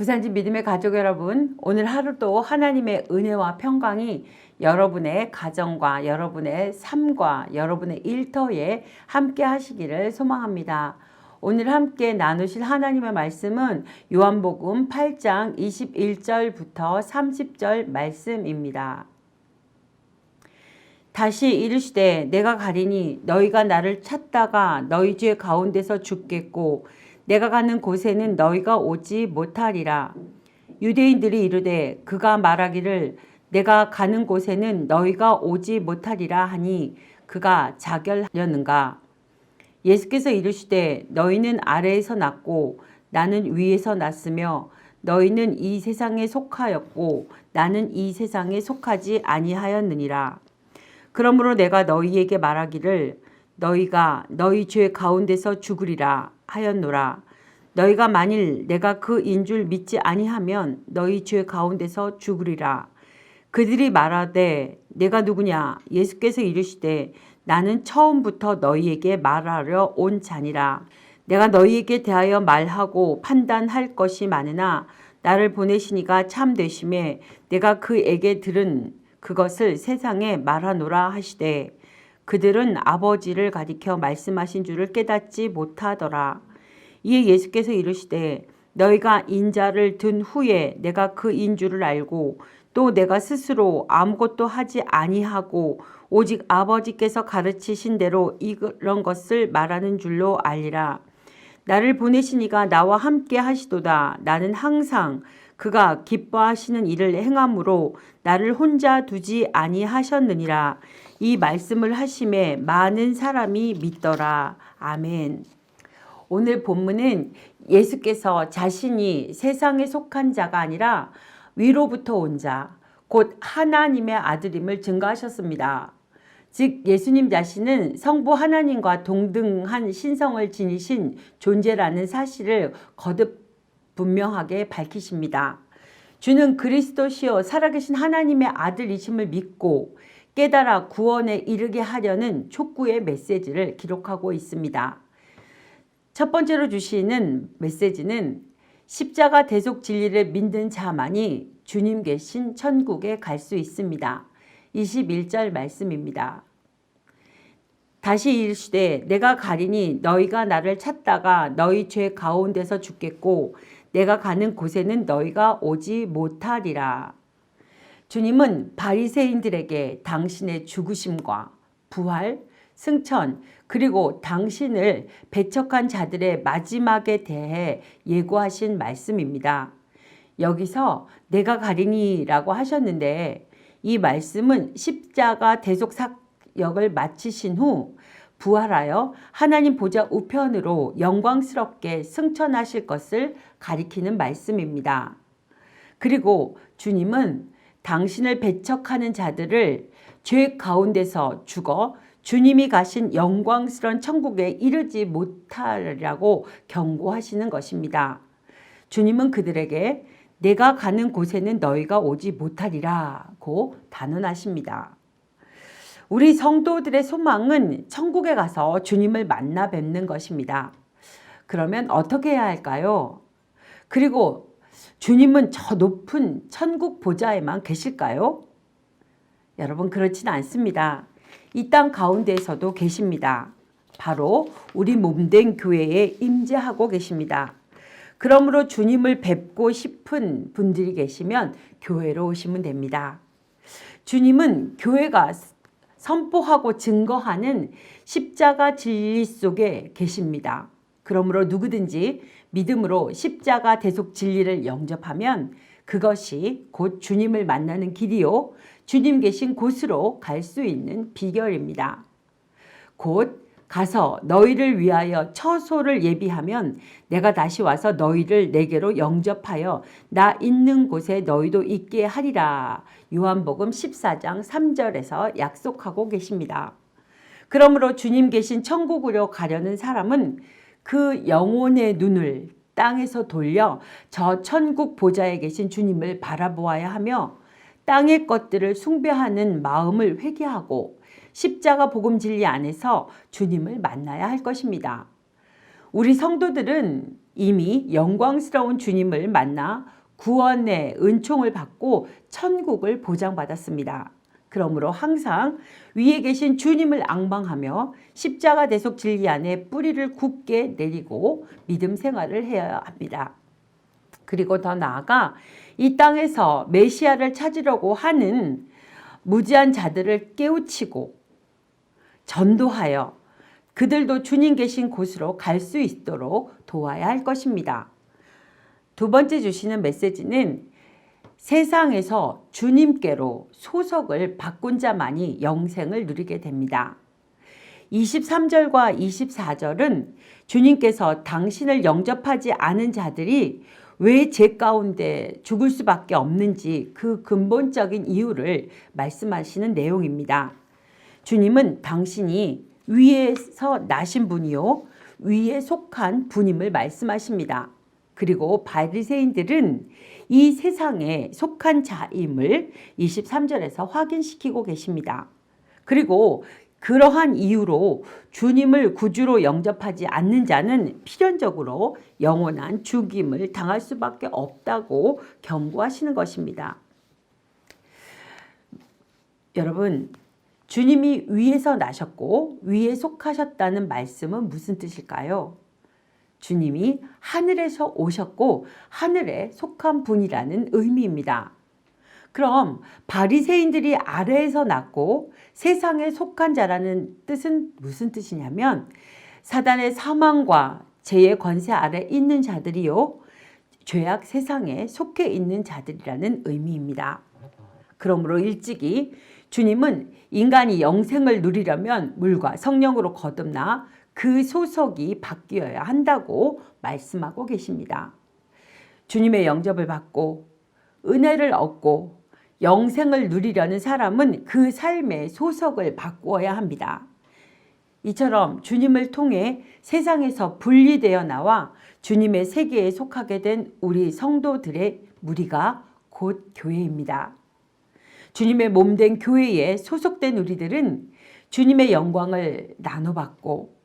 부산진 믿음의 가족 여러분, 오늘 하루도 하나님의 은혜와 평강이 여러분의 가정과 여러분의 삶과 여러분의 일터에 함께 하시기를 소망합니다. 오늘 함께 나누실 하나님의 말씀은 요한복음 8장 21절부터 30절 말씀입니다. 다시 이르시되 내가 가리니 너희가 나를 찾다가 너희 죄 가운데서 죽겠고 내가 가는 곳에는 너희가 오지 못하리라. 유대인들이 이르되 그가 말하기를 내가 가는 곳에는 너희가 오지 못하리라 하니 그가 자결하려는가. 예수께서 이르시되 너희는 아래에서 났고 나는 위에서 났으며 너희는 이 세상에 속하였고 나는 이 세상에 속하지 아니하였느니라. 그러므로 내가 너희에게 말하기를 너희가 너희 죄 가운데서 죽으리라 하였노라. 너희가 만일 내가 그인 줄 믿지 아니하면 너희 죄 가운데서 죽으리라. 그들이 말하되 내가 누구냐? 예수께서 이르시되 나는 처음부터 너희에게 말하려 온 자니라. 내가 너희에게 대하여 말하고 판단할 것이 많으나 나를 보내시니가 참되심에 내가 그에게 들은 그것을 세상에 말하노라 하시되 그들은 아버지를 가리켜 말씀하신 줄을 깨닫지 못하더라. 이에 예수께서 이르시되 너희가 인자를 든 후에 내가 그인 줄을 알고 또 내가 스스로 아무것도 하지 아니하고 오직 아버지께서 가르치신 대로 이런 것을 말하는 줄로 알리라. 나를 보내시니가 나와 함께 하시도다. 나는 항상 그가 기뻐하시는 일을 행함으로 나를 혼자 두지 아니하셨느니라. 이 말씀을 하심에 많은 사람이 믿더라. 아멘. 오늘 본문은 예수께서 자신이 세상에 속한 자가 아니라 위로부터 온 자, 곧 하나님의 아들임을 증거하셨습니다. 즉 예수님 자신은 성부 하나님과 동등한 신성을 지니신 존재라는 사실을 거듭 분명하게 밝히십니다. 주는 그리스도시요 살아계신 하나님의 아들이심을 믿고 깨달아 구원에 이르게 하려는 촉구의 메시지를 기록하고 있습니다. 첫 번째로 주시는 메시지는 십자가 대속 진리를 믿는 자만이 주님 계신 천국에 갈 수 있습니다. 21절 말씀입니다. 다시 이르시되 내가 가리니 너희가 나를 찾다가 너희 죄 가운데서 죽겠고 내가 가는 곳에는 너희가 오지 못하리라. 주님은 바리새인들에게 당신의 죽으심과 부활, 승천 그리고 당신을 배척한 자들의 마지막에 대해 예고하신 말씀입니다. 여기서 내가 가리니라고 하셨는데 이 말씀은 십자가 대속 사역을 마치신 후 부활하여 하나님 보좌 우편으로 영광스럽게 승천하실 것을 가리키는 말씀입니다. 그리고 주님은 당신을 배척하는 자들을 죄 가운데서 죽어 주님이 가신 영광스러운 천국에 이르지 못하리라고 경고하시는 것입니다. 주님은 그들에게 내가 가는 곳에는 너희가 오지 못하리라고 단언하십니다. 우리 성도들의 소망은 천국에 가서 주님을 만나 뵙는 것입니다. 그러면 어떻게 해야 할까요? 그리고 주님은 저 높은 천국 보좌에만 계실까요? 여러분 그렇진 않습니다. 이 땅 가운데에서도 계십니다. 바로 우리 몸된 교회에 임재하고 계십니다. 그러므로 주님을 뵙고 싶은 분들이 계시면 교회로 오시면 됩니다. 주님은 교회가 선포하고 증거하는 십자가 진리 속에 계십니다. 그러므로 누구든지 믿음으로 십자가 대속 진리를 영접하면 그것이 곧 주님을 만나는 길이요 주님 계신 곳으로 갈 수 있는 비결입니다. 곧 가서 너희를 위하여 처소를 예비하면 내가 다시 와서 너희를 내게로 영접하여 나 있는 곳에 너희도 있게 하리라. 요한복음 14장 3절에서 약속하고 계십니다. 그러므로 주님 계신 천국으로 가려는 사람은 그 영혼의 눈을 땅에서 돌려 저 천국 보좌에 계신 주님을 바라보아야 하며 땅의 것들을 숭배하는 마음을 회개하고 십자가 복음 진리 안에서 주님을 만나야 할 것입니다. 우리 성도들은 이미 영광스러운 주님을 만나 구원의 은총을 받고 천국을 보장받았습니다. 그러므로 항상 위에 계신 주님을 앙망하며 십자가 대속 진리 안에 뿌리를 굳게 내리고 믿음 생활을 해야 합니다. 그리고 더 나아가 이 땅에서 메시아를 찾으려고 하는 무지한 자들을 깨우치고 전도하여 그들도 주님 계신 곳으로 갈 수 있도록 도와야 할 것입니다. 두 번째 주시는 메시지는 세상에서 주님께로 소속을 바꾼 자만이 영생을 누리게 됩니다. 23절과 24절은 주님께서 당신을 영접하지 않은 자들이 왜 제 가운데 죽을 수밖에 없는지 그 근본적인 이유를 말씀하시는 내용입니다. 주님은 당신이 위에서 나신 분이요 위에 속한 분임을 말씀하십니다. 그리고 바리새인들은 이 세상에 속한 자임을 23절에서 확인시키고 계십니다. 그리고 그러한 이유로 주님을 구주로 영접하지 않는 자는 필연적으로 영원한 죽임을 당할 수밖에 없다고 경고하시는 것입니다. 여러분, 주님이 위에서 나셨고 위에 속하셨다는 말씀은 무슨 뜻일까요? 주님이 하늘에서 오셨고 하늘에 속한 분이라는 의미입니다. 그럼 바리새인들이 아래에서 났고 세상에 속한 자라는 뜻은 무슨 뜻이냐면 사단의 사망과 죄의 권세 아래 있는 자들이요 죄악 세상에 속해 있는 자들이라는 의미입니다. 그러므로 일찍이 주님은 인간이 영생을 누리려면 물과 성령으로 거듭나 그 소속이 바뀌어야 한다고 말씀하고 계십니다. 주님의 영접을 받고 은혜를 얻고 영생을 누리려는 사람은 그 삶의 소속을 바꾸어야 합니다. 이처럼 주님을 통해 세상에서 분리되어 나와 주님의 세계에 속하게 된 우리 성도들의 무리가 곧 교회입니다. 주님의 몸된 교회에 소속된 우리들은 주님의 영광을 나눠받고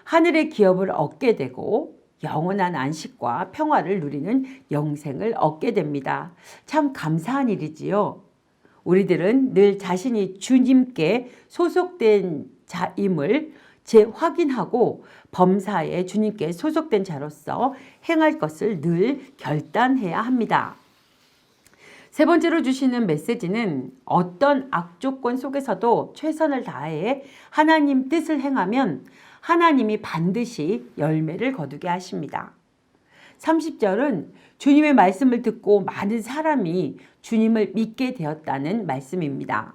하늘의 기업을 얻게 되고 영원한 안식과 평화를 누리는 영생을 얻게 됩니다. 참 감사한 일이지요. 우리들은 늘 자신이 주님께 소속된 자임을 재확인하고 범사에 주님께 소속된 자로서 행할 것을 늘 결단해야 합니다. 세 번째로 주시는 메시지는 어떤 악조건 속에서도 최선을 다해 하나님 뜻을 행하면 하나님이 반드시 열매를 거두게 하십니다. 30절은 주님의 말씀을 듣고 많은 사람이 주님을 믿게 되었다는 말씀입니다.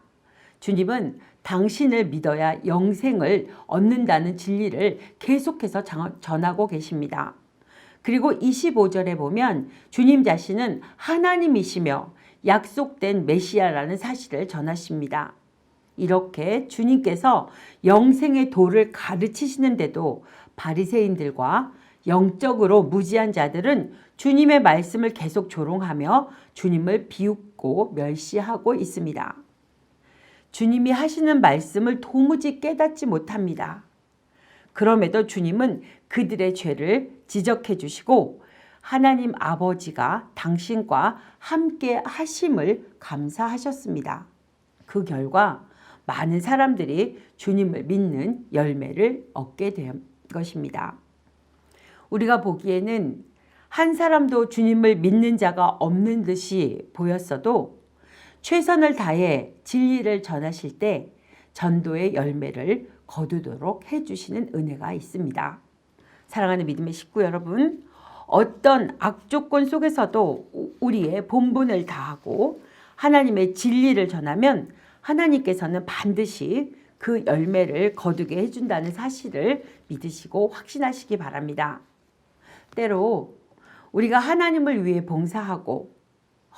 주님은 당신을 믿어야 영생을 얻는다는 진리를 계속해서 전하고 계십니다. 그리고 25절에 보면 주님 자신은 하나님이시며 약속된 메시아라는 사실을 전하십니다. 이렇게 주님께서 영생의 도를 가르치시는데도 바리새인들과 영적으로 무지한 자들은 주님의 말씀을 계속 조롱하며 주님을 비웃고 멸시하고 있습니다. 주님이 하시는 말씀을 도무지 깨닫지 못합니다. 그럼에도 주님은 그들의 죄를 지적해 주시고 하나님 아버지가 당신과 함께 하심을 감사하셨습니다. 그 결과 많은 사람들이 주님을 믿는 열매를 얻게 된 것입니다. 우리가 보기에는 한 사람도 주님을 믿는 자가 없는 듯이 보였어도 최선을 다해 진리를 전하실 때 전도의 열매를 거두도록 해주시는 은혜가 있습니다. 사랑하는 믿음의 식구 여러분, 어떤 악조건 속에서도 우리의 본분을 다하고 하나님의 진리를 전하면 하나님께서는 반드시 그 열매를 거두게 해준다는 사실을 믿으시고 확신하시기 바랍니다. 때로 우리가 하나님을 위해 봉사하고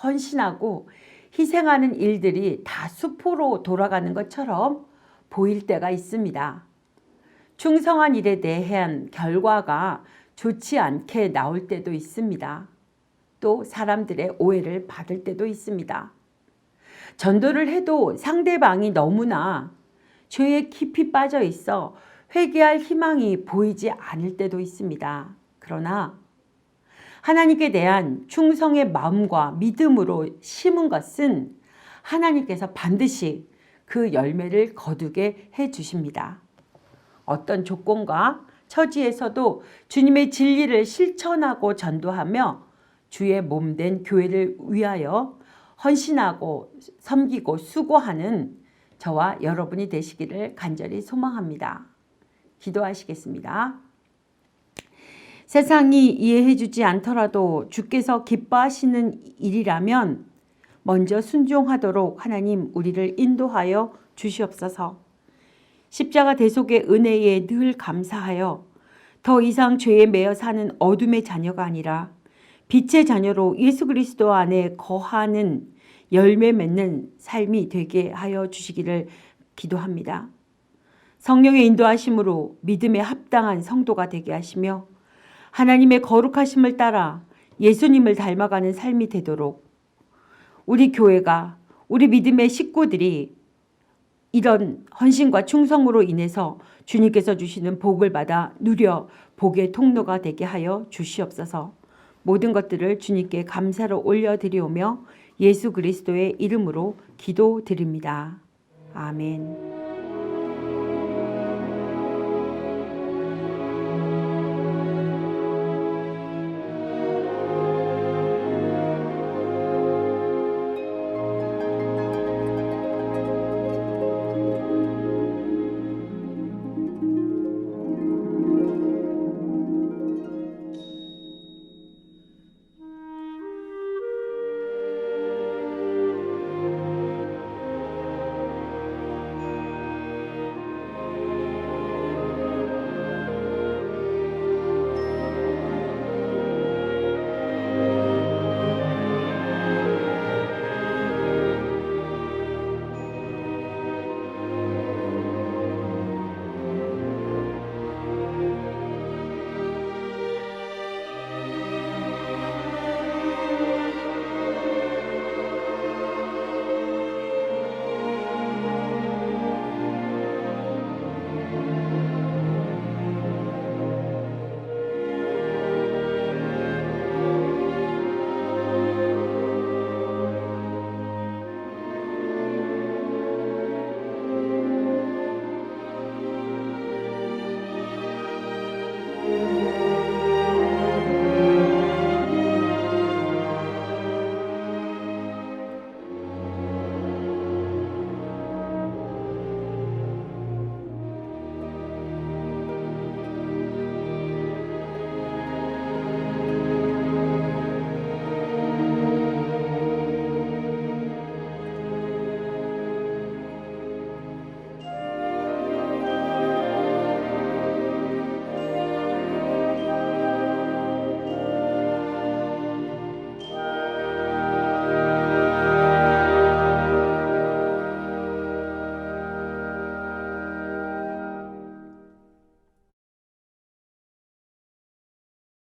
헌신하고 희생하는 일들이 다 수포로 돌아가는 것처럼 보일 때가 있습니다. 충성한 일에 대한 결과가 좋지 않게 나올 때도 있습니다. 또 사람들의 오해를 받을 때도 있습니다. 전도를 해도 상대방이 너무나 죄에 깊이 빠져 있어 회개할 희망이 보이지 않을 때도 있습니다. 그러나 하나님께 대한 충성의 마음과 믿음으로 심은 것은 하나님께서 반드시 그 열매를 거두게 해 주십니다. 어떤 조건과 처지에서도 주님의 진리를 실천하고 전도하며 주의 몸된 교회를 위하여 헌신하고 섬기고 수고하는 저와 여러분이 되시기를 간절히 소망합니다. 기도하시겠습니다. 세상이 이해해 주지 않더라도 주께서 기뻐하시는 일이라면 먼저 순종하도록 하나님 우리를 인도하여 주시옵소서. 십자가 대속의 은혜에 늘 감사하여 더 이상 죄에 매여 사는 어둠의 자녀가 아니라 빛의 자녀로 예수 그리스도 안에 거하는 열매 맺는 삶이 되게 하여 주시기를 기도합니다. 성령의 인도하심으로 믿음에 합당한 성도가 되게 하시며 하나님의 거룩하심을 따라 예수님을 닮아가는 삶이 되도록 우리 교회가 우리 믿음의 식구들이 이런 헌신과 충성으로 인해서 주님께서 주시는 복을 받아 누려 복의 통로가 되게 하여 주시옵소서. 모든 것들을 주님께 감사로 올려드리오며 예수 그리스도의 이름으로 기도드립니다. 아멘.